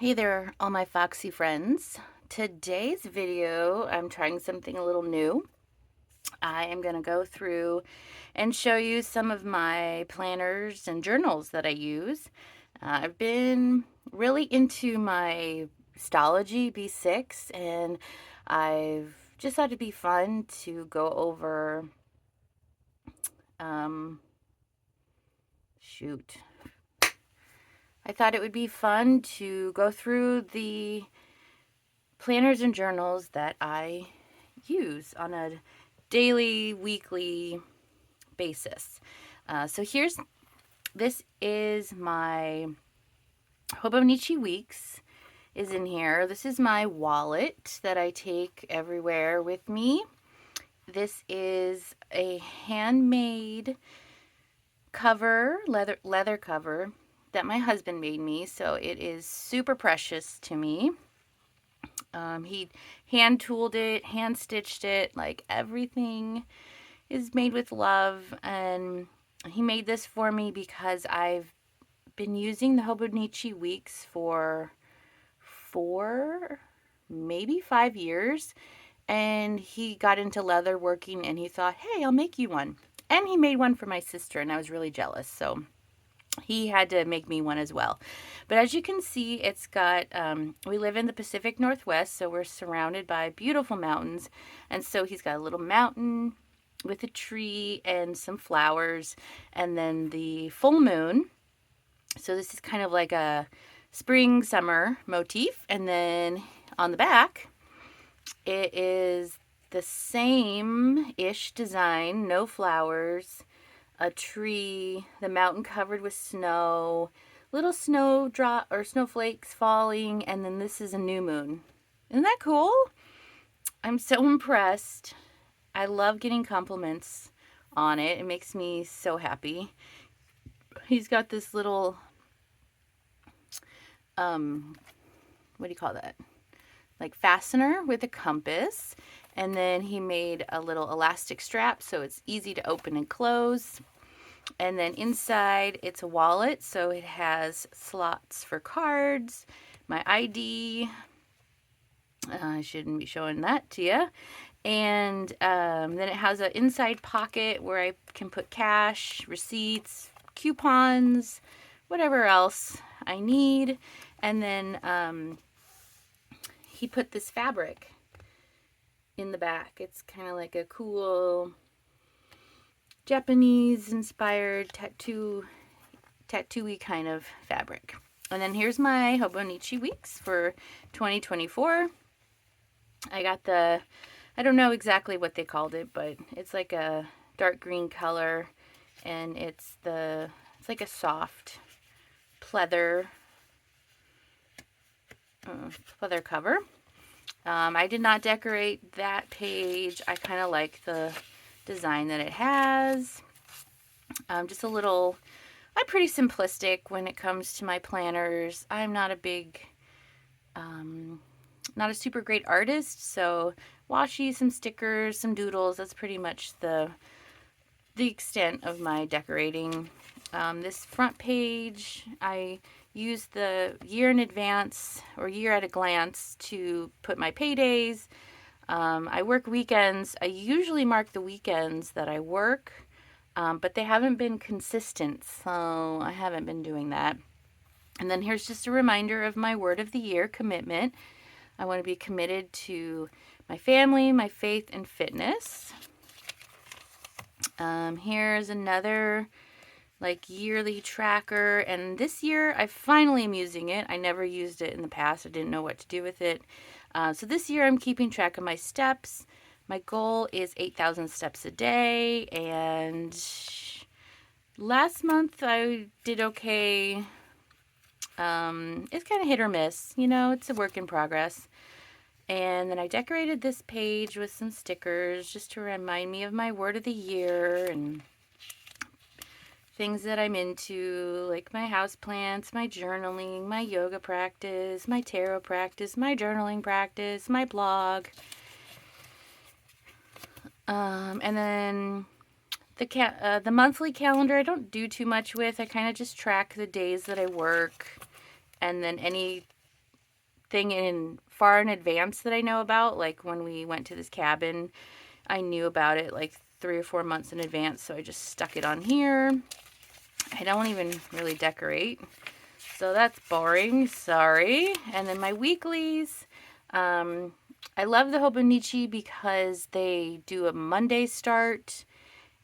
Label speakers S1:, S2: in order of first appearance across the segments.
S1: Hey there, all my foxy friends. Today's video, I'm trying something a little new. I am going to go through and show you some of my planners and journals that I use. I've been really into my Stalogy B6, and I've just thought it'd be fun to go over, um, shoot. I thought it would be fun to go through the planners and journals that I use on a daily, weekly basis. This is my Hobonichi Weeks is in here. This is my wallet that I take everywhere with me. This is a handmade cover, leather cover that my husband made me, so it is super precious to me. He hand tooled it, hand stitched it, like everything is made with love. And he made this for me because I've been using the Hobonichi Weeks for 4, maybe 5 years. And he got into leather working and he thought, hey, I'll make you one. And he made one for my sister, and I was really jealous. So he had to make me one as well. But as you can see, it's got, we live in the Pacific Northwest, so we're surrounded by beautiful mountains. And so he's got a little mountain with a tree and some flowers, and then the full moon. So this is kind of like a spring, summer motif. And then on the back, it is the same-ish design, no flowers, a tree, the mountain covered with snow, little snowdrop or snowflakes falling, and then this is a new moon. Isn't that cool? I'm so impressed. I love getting compliments on it. It makes me so happy. He's got this little, what do you call that? Like fastener with a compass. And then he made a little elastic strap so it's easy to open and close. And then inside it's a wallet, so it has slots for cards, my ID. I shouldn't be showing that to you. And then it has an inside pocket where I can put cash, receipts, coupons, whatever else I need. And then he put this fabric in the back. It's kind of like a cool Japanese-inspired tattoo-y kind of fabric. And then here's my Hobonichi Weeks for 2024. I got I don't know exactly what they called it, but it's like a dark green color, and it's like a soft pleather cover. I did not decorate that page. I kind of like the design that it has. Just a little, I'm pretty simplistic when it comes to my planners. I'm not a big, not a super great artist, so washi, some stickers, some doodles, that's pretty much the extent of my decorating. This front page, I use the year in advance or year at a glance to put my paydays. I work weekends. I usually mark the weekends that I work, but they haven't been consistent, so I haven't been doing that. And then here's just a reminder of my word of the year commitment. I want to be committed to my family, my faith, and fitness. Here's another like yearly tracker, and this year I finally am using it. I never used it in the past. I didn't know what to do with it. So this year I'm keeping track of my steps. My goal is 8,000 steps a day, and last month I did okay. It's kind of hit or miss, you know, it's a work in progress. And then I decorated this page with some stickers just to remind me of my word of the year and things that I'm into, like my houseplants, my journaling, my yoga practice, my tarot practice, my journaling practice, my blog. And then the monthly calendar I don't do too much with. I kind of just track the days that I work, and then any thing in far in advance that I know about. Like when we went to this cabin, I knew about it like 3 or 4 months in advance, so I just stuck it on here. I don't even really decorate, so that's boring, sorry. And then my weeklies, I love the Hobonichi because they do a Monday start,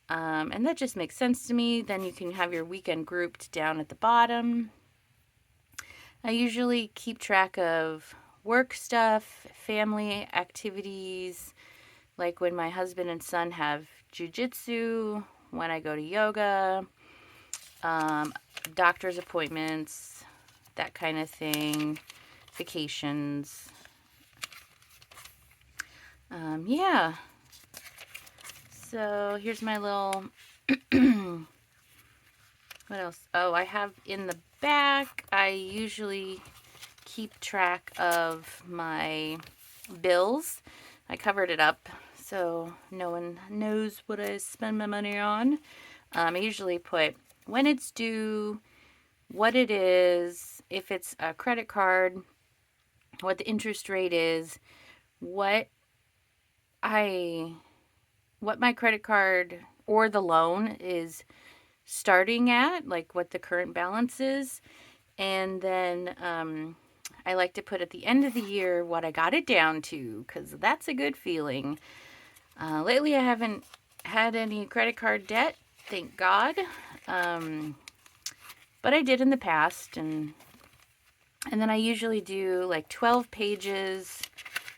S1: and that just makes sense to me. Then you can have your weekend grouped down at the bottom. I usually keep track of work stuff, family activities, like when my husband and son have jujitsu, when I go to yoga, doctor's appointments, that kind of thing, vacations. Yeah. So here's my little, what else? Oh, I have in the back, I usually keep track of my bills. I covered it up so no one knows what I spend my money on. I usually put when it's due, what it is, if it's a credit card, what the interest rate is, what my credit card or the loan is starting at, like what the current balance is. And then I like to put at the end of the year what I got it down to, because that's a good feeling. Lately I haven't had any credit card debt, thank God. But I did in the past, and then I usually do like 12 pages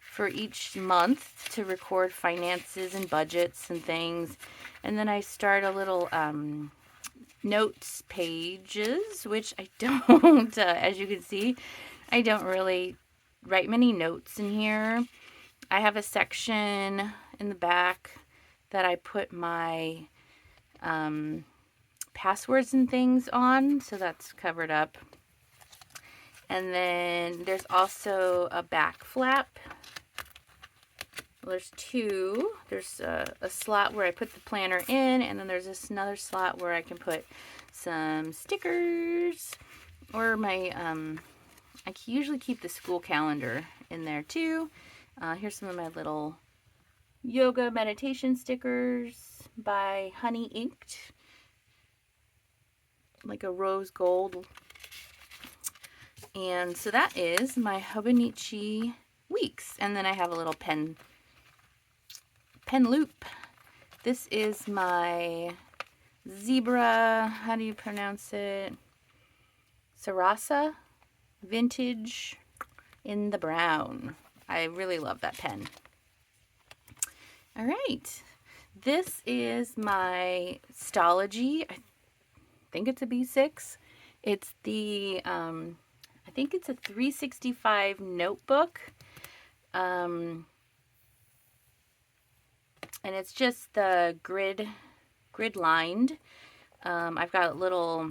S1: for each month to record finances and budgets and things. And then I start a little notes pages, which I don't, as you can see, I don't really write many notes in here. I have a section in the back that I put my passwords and things on, so that's covered up. And then there's also a back flap. Well, there's two. There's a slot where I put the planner in, and then there's another slot where I can put some stickers, or my I usually keep the school calendar in there too. Here's some of my little yoga meditation stickers by Honey Inked, like a rose gold. And so that is my Hobonichi Weeks. And then I have a little pen loop. This is my zebra, how do you pronounce it? Sarasa vintage in the brown. I really love that pen. All right, this is my Stalogy. I think it's a B6. It's the I think it's a 365 notebook, and it's just the grid lined. I've got a little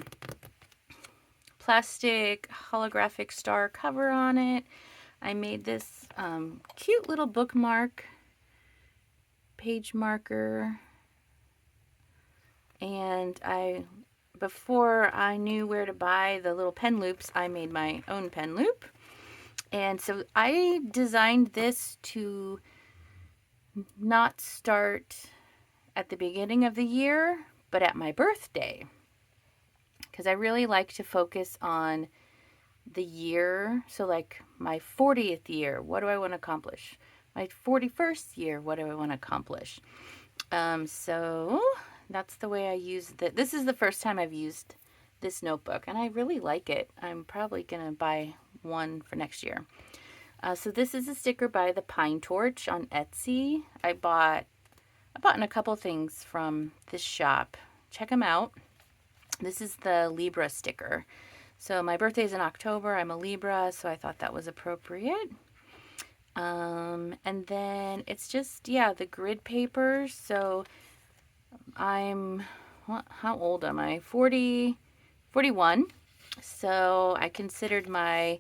S1: plastic holographic star cover on it. I made this cute little bookmark, page marker, and before I knew where to buy the little pen loops, I made my own pen loop. And so I designed this to not start at the beginning of the year, but at my birthday, because I really like to focus on the year. So like my 40th year, what do I want to accomplish? My 41st year, what do I want to accomplish? So that's the way I use it. This is the first time I've used this notebook, and I really like it. I'm probably going to buy one for next year. So this is a sticker by the Pine Torch on Etsy. I bought in a couple things from this shop. Check them out. This is the Libra sticker. So my birthday's in October. I'm a Libra, so I thought that was appropriate. And then it's just, yeah, the grid paper. So how old am I? 41. So I considered my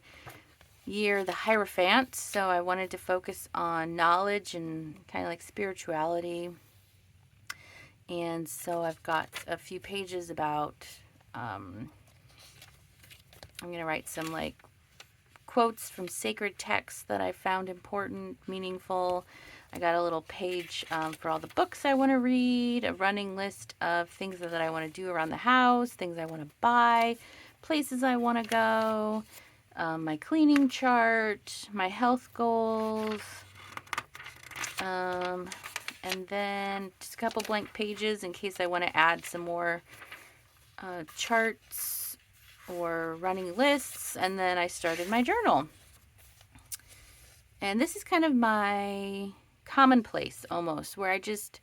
S1: year the Hierophant. So I wanted to focus on knowledge and kind of like spirituality. And so I've got a few pages about, I'm going to write some like quotes from sacred texts that I found important, meaningful. I got a little page for all the books I want to read, a running list of things that I want to do around the house, things I want to buy, places I want to go, my cleaning chart, my health goals, and then just a couple blank pages in case I want to add some more charts or running lists. And then I started my journal. And this is kind of my commonplace almost, where I just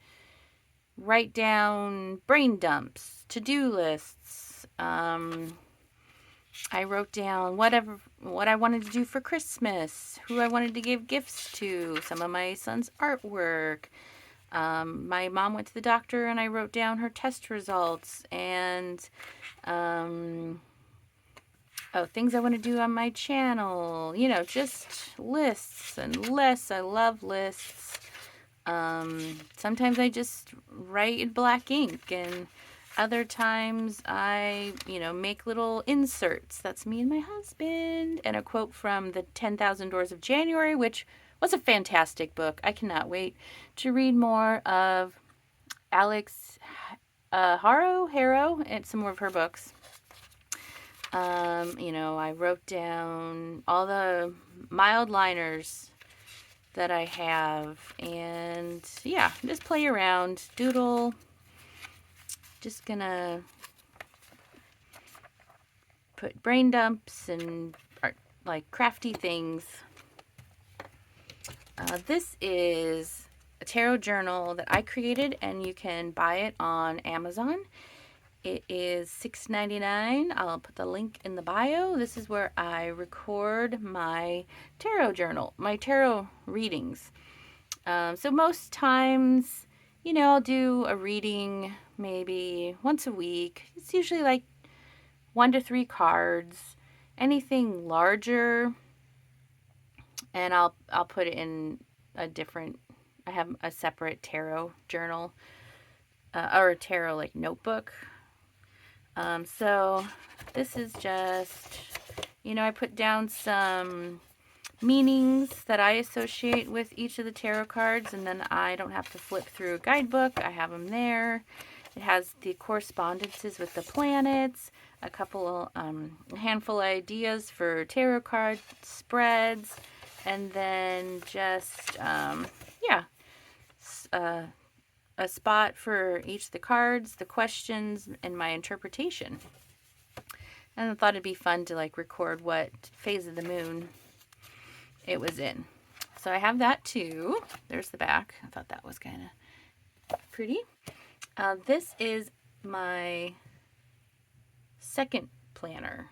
S1: write down brain dumps, to-do lists. I wrote down what I wanted to do for Christmas, who I wanted to give gifts to, some of my son's artwork. My mom went to the doctor and I wrote down her test results, and things I want to do on my channel, just lists and lists. I love lists. Sometimes I just write in black ink, and other times I, make little inserts. That's me and my husband. And a quote from the 10,000 Doors of January, which was a fantastic book. I cannot wait to read more of Alex Harrow and some more of her books. I wrote down all the Mildliners that I have, and yeah, just play around, doodle. Just gonna put brain dumps and like crafty things. This is a tarot journal that I created, and you can buy it on Amazon. It is $6.99. I'll put the link in the bio. This is where I record my tarot journal, my tarot readings. So most times, I'll do a reading maybe once a week. It's usually like 1 to 3 cards. Anything larger, and I'll put it in a different. I have a separate tarot journal or a tarot like notebook. So this is just, I put down some meanings that I associate with each of the tarot cards, and then I don't have to flip through a guidebook. I have them there. It has the correspondences with the planets, a couple, a handful of ideas for tarot card spreads, and then just, a spot for each of the cards, the questions, and my interpretation. And I thought it'd be fun to record what phase of the moon it was in. So I have that too. There's the back. I thought that was kind of pretty. This is my second planner.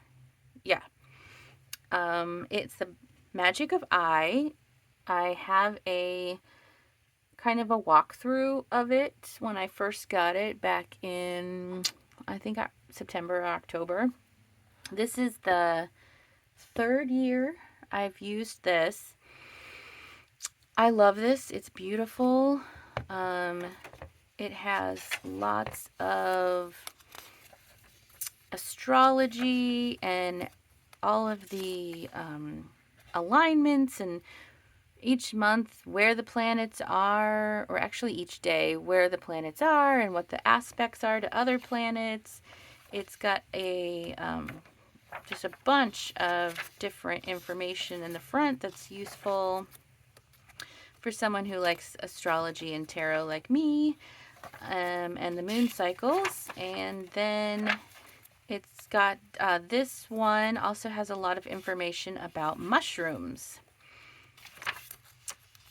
S1: Yeah. It's the Magic of I. I have a kind of a walkthrough of it when I first got it back in, I think, September or October. This is the 3rd year I've used this. I love this. It's beautiful. It has lots of astrology and all of the alignments, and each month where the planets are, or actually each day where the planets are and what the aspects are to other planets. It's got a just a bunch of different information in the front that's useful for someone who likes astrology and tarot like me, and the moon cycles. And then it's got this one also has a lot of information about mushrooms.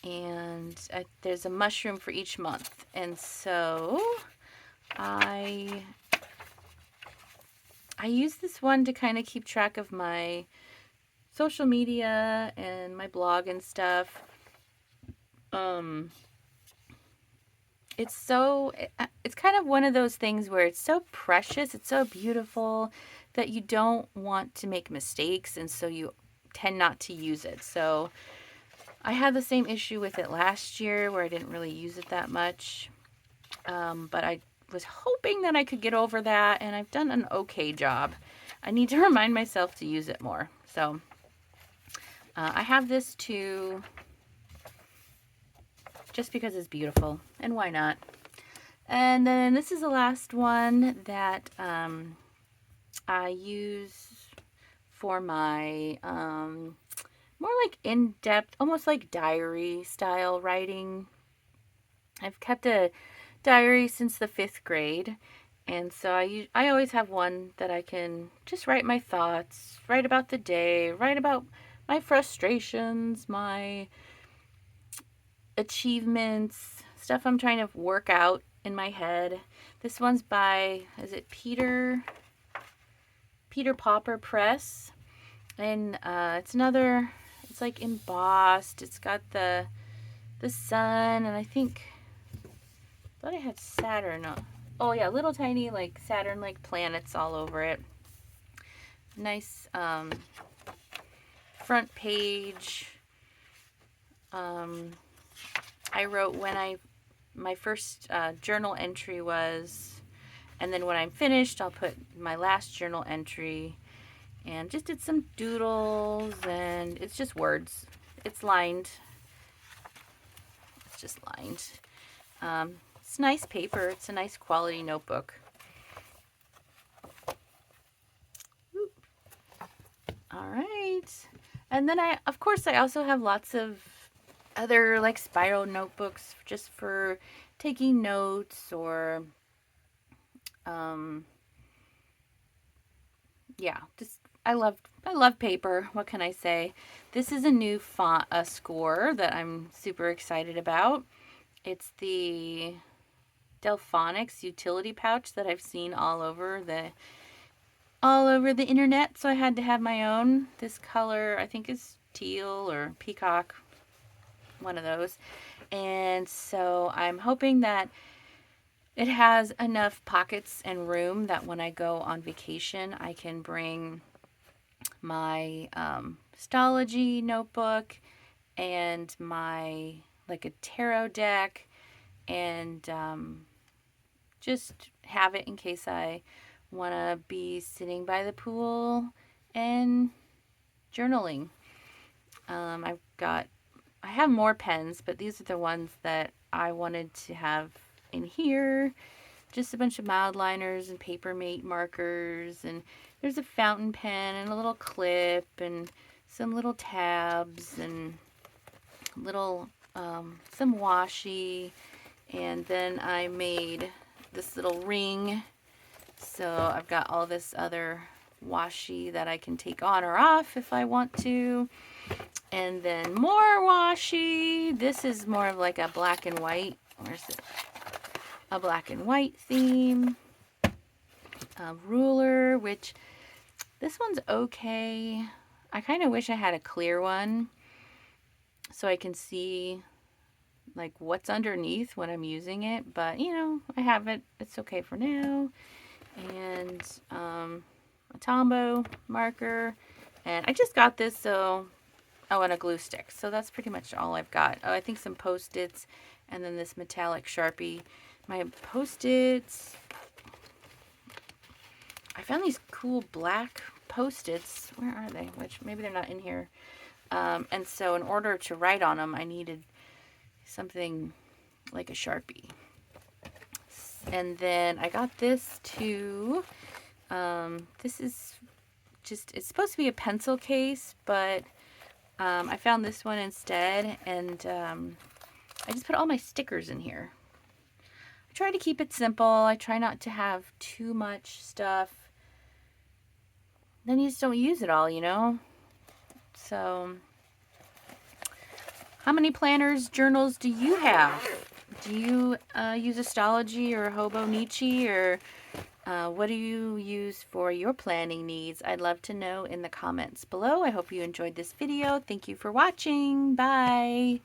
S1: And there's a mushroom for each month. And so I use this one to kind of keep track of my social media and my blog and stuff. It's kind of one of those things where it's so precious, it's so beautiful that you don't want to make mistakes, and so you tend not to use it. So I had the same issue with it last year where I didn't really use it that much. But I was hoping that I could get over that, and I've done an okay job. I need to remind myself to use it more. So I have this too, just because it's beautiful, and why not? And then this is the last one that I use for my more like in-depth, almost like diary style writing. I've kept a diary since the 5th grade, and so I always have one that I can just write my thoughts, write about the day, write about my frustrations, my achievements, stuff I'm trying to work out in my head. This one's by, is it Peter Pauper Press, and it's another, it's like embossed. It's got the sun, and I thought I had Saturn. Oh yeah, little tiny like Saturn like planets all over it. Nice front page. I wrote when my first journal entry was, and then when I'm finished, I'll put my last journal entry, and just did some doodles, and it's just words. It's lined. It's just lined. It's nice paper. It's a nice quality notebook. All right. And then of course, I also have lots of other like spiral notebooks just for taking notes, or yeah, just I love paper. What can I say? This is a new font score that I'm super excited about. It's the Delfonics Utility Pouch that I've seen all over the internet, so I had to have my own. This color, I think, is teal or peacock, one of those. And so I'm hoping that it has enough pockets and room that when I go on vacation, I can bring my Stalogy notebook and my like a tarot deck, and just have it in case I want to be sitting by the pool and journaling. I have more pens, but these are the ones that I wanted to have in here. Just a bunch of Mildliners and Papermate markers, and there's a fountain pen and a little clip and some little tabs and little some washi, and then I made this little ring. So I've got all this other washi that I can take on or off if I want to. And then more washi. This is more of like a black and white. Where's it? A black and white theme. A ruler, which this one's okay. I kind of wish I had a clear one so I can see like what's underneath when I'm using it. But you know, I have it. It's okay for now. And a Tombow marker, and I just got this, so and a glue stick, so that's pretty much all I've got. Oh, I think some Post-its, and then this metallic Sharpie. My Post-its, I found these cool black Post-its. Where are they? Which maybe they're not in here. And so in order to write on them, I needed something like a Sharpie. And then I got this too. This is just, it's supposed to be a pencil case, but I found this one instead, and I just put all my stickers in here. I try to keep it simple. I try not to have too much stuff. Then you just don't use it all, you know? So, how many planners, journals do you have? Do you use Stalogy or Hobonichi, or what do you use for your planning needs? I'd love to know in the comments below. I hope you enjoyed this video. Thank you for watching. Bye.